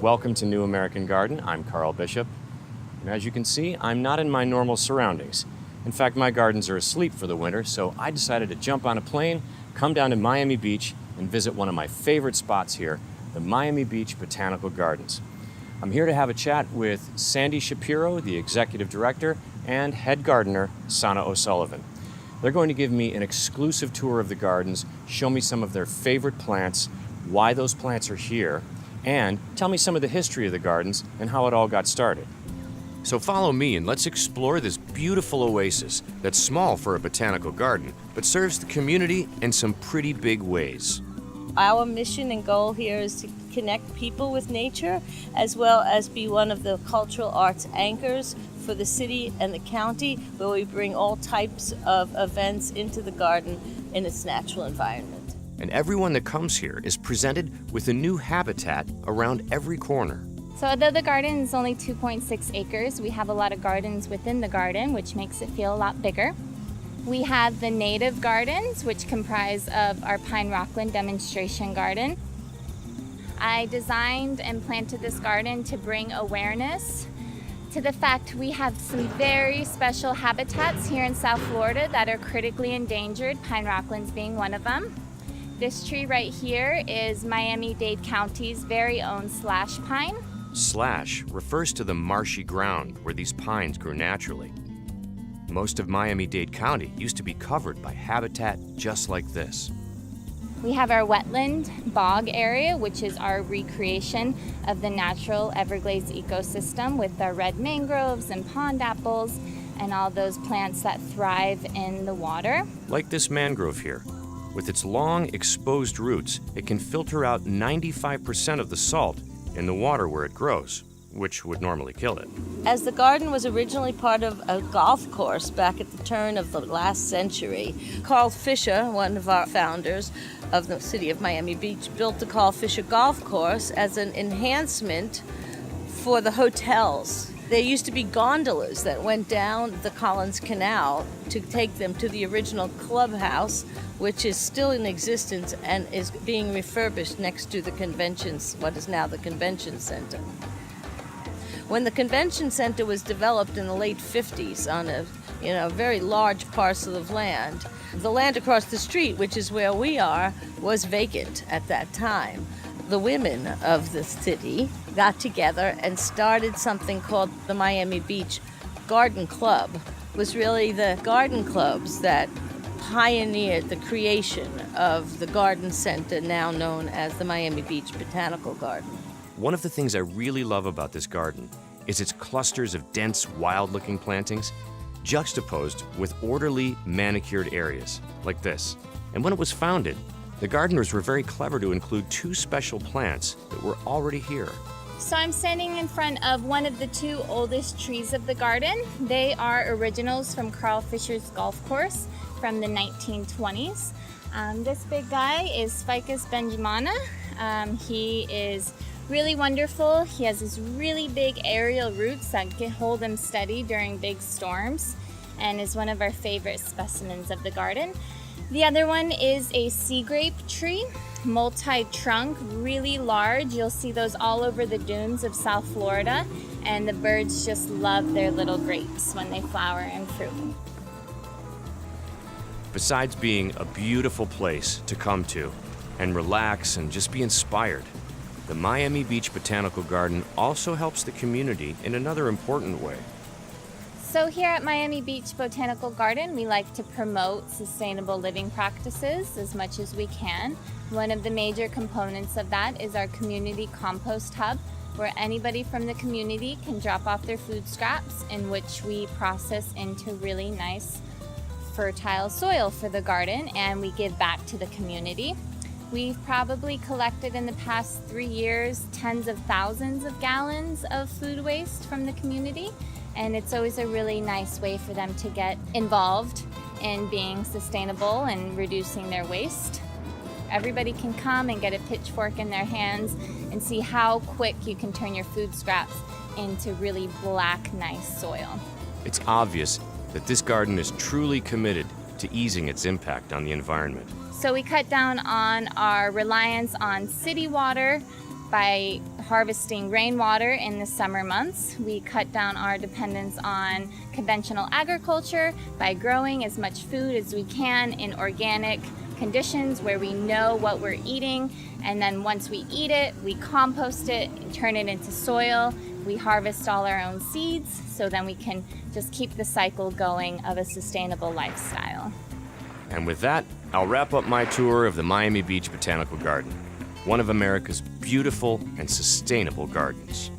Welcome to New American Garden. I'm Carl Bishop. And as you can see, I'm not in my normal surroundings. In fact, my gardens are asleep for the winter, so I decided to jump on a plane, come down to Miami Beach, and visit one of my favorite spots here, the Miami Beach Botanical Gardens. I'm here to have a chat with Sandy Shapiro, the executive director, and head gardener, Sanna O'Sullivan. They're going to give me an exclusive tour of the gardens, show me some of their favorite plants, why those plants are here, and tell me some of the history of the gardens and how it all got started. So follow me and let's explore this beautiful oasis that's small for a botanical garden, but serves the community in some pretty big ways. Our mission and goal here is to connect people with nature, as well as be one of the cultural arts anchors for the city and the county, where we bring all types of events into the garden in its natural environment. And everyone that comes here is presented with a new habitat around every corner. So although the garden is only 2.6 acres, we have a lot of gardens within the garden, which makes it feel a lot bigger. We have the native gardens, which comprise of our Pine Rockland demonstration garden. I designed and planted this garden to bring awareness to the fact we have some very special habitats here in South Florida that are critically endangered, Pine Rocklands being one of them. This tree right here is Miami-Dade County's very own slash pine. Slash refers to the marshy ground where these pines grew naturally. Most of Miami-Dade County used to be covered by habitat just like this. We have our wetland bog area, which is our recreation of the natural Everglades ecosystem with our red mangroves and pond apples and all those plants that thrive in the water. Like this mangrove here. With its long, exposed roots, it can filter out 95% of the salt in the water where it grows, which would normally kill it. As the garden was originally part of a golf course back at the turn of the last century, Carl Fisher, one of our founders of the city of Miami Beach, built the Carl Fisher Golf Course as an enhancement for the hotels. There used to be gondolas that went down the Collins Canal to take them to the original clubhouse, which is still in existence and is being refurbished next to the conventions, what is now the convention center. When the convention center was developed in the late 50s on a very large parcel of land, the land across the street, which is where we are, was vacant at that time. The women of the city got together and started something called the Miami Beach Garden Club. It was really the garden clubs that pioneered the creation of the garden center now known as the Miami Beach Botanical Garden. One of the things I really love about this garden is its clusters of dense, wild-looking plantings juxtaposed with orderly, manicured areas like this. And when it was founded, the gardeners were very clever to include two special plants that were already here. So I'm standing in front of one of the two oldest trees of the garden. They are originals from Carl Fisher's golf course from the 1920s. This big guy is Ficus benjamina. He is really wonderful. He has these really big aerial roots that can hold him steady during big storms and is one of our favorite specimens of the garden. The other one is a sea grape tree, multi-trunk, really large. You'll see those all over the dunes of South Florida, and the birds just love their little grapes when they flower and fruit. Besides being a beautiful place to come to and relax and just be inspired, the Miami Beach Botanical Garden also helps the community in another important way. So here at Miami Beach Botanical Garden, we like to promote sustainable living practices as much as we can. One of the major components of that is our community compost hub, where anybody from the community can drop off their food scraps, in which we process into really nice fertile soil for the garden, and we give back to the community. We've probably collected in the past 3 years tens of thousands of gallons of food waste from the community, and it's always a really nice way for them to get involved in being sustainable and reducing their waste. Everybody can come and get a pitchfork in their hands and see how quick you can turn your food scraps into really black, nice soil. It's obvious that this garden is truly committed to easing its impact on the environment. So we cut down on our reliance on city water by harvesting rainwater in the summer months. We cut down our dependence on conventional agriculture by growing as much food as we can in organic conditions where we know what we're eating. And then once we eat it, we compost it and turn it into soil. We harvest all our own seeds, so then we can just keep the cycle going of a sustainable lifestyle. And with that, I'll wrap up my tour of the Miami Beach Botanical Garden, one of America's beautiful and sustainable gardens.